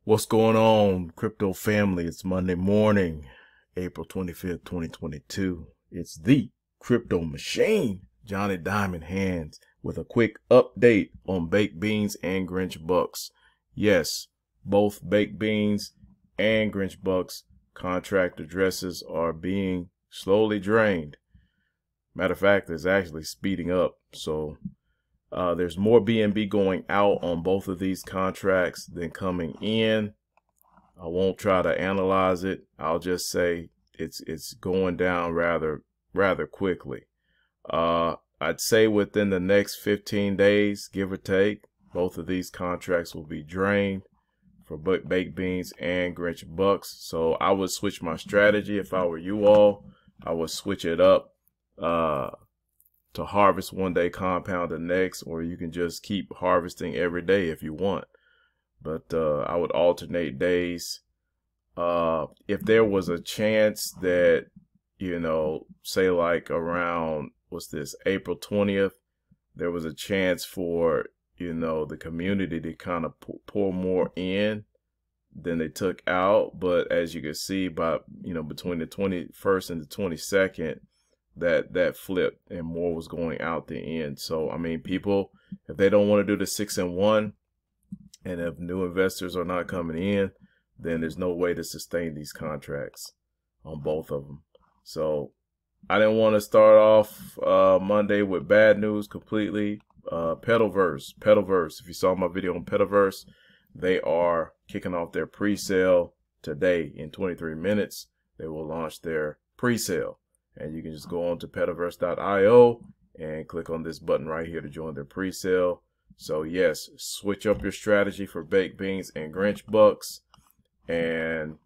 What's going on, crypto family? It's Monday morning, April 25th, 2022. It's the crypto machine, Johnny Diamond Hands, with a quick update on Baked Beans and Grinch Bucks. Yes, both Baked Beans and Grinch Bucks contract addresses are being slowly drained. Matter of fact, it's actually speeding up. So there's more BNB going out on both of these contracts than coming in. I won't try to analyze it. I'll just say it's going down rather quickly. I'd say within the next 15 days, give or take, both of these contracts will be drained for Baked Beans and Grinch Bucks. So I would switch my strategy if I were you all. I would switch it up to harvest one day, compound the next, or you can just keep harvesting every day if you want. But I would alternate days. If there was a chance that, say like around, April 20th, there was a chance for, the community to kind of pour more in than they took out. But as you can see, by, between the 21st and the 22nd, that flipped and more was going out the end. So, I mean, people, if they don't want to do the 6 and 1, and if new investors are not coming in, then there's no way to sustain these contracts on both of them. So I didn't want to start off Monday with bad news completely. Petoverse, if you saw my video on Petoverse, they are kicking off their pre-sale today. In 23 minutes, they will launch their pre-sale. And you can just go on to petoverse.io and click on this button right here to join their pre-sale. So yes, switch up your strategy for Baked Beans and Grinch Bucks. And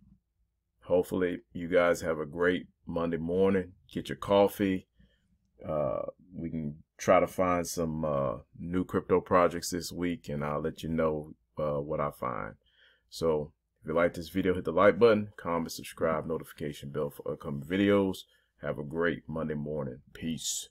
hopefully you guys have a great Monday morning. Get your coffee. We can try to find some new crypto projects this week, and I'll let you know what I find. So if you like this video, hit the like button, comment, subscribe, notification bell for upcoming videos. Have a great Monday morning. Peace.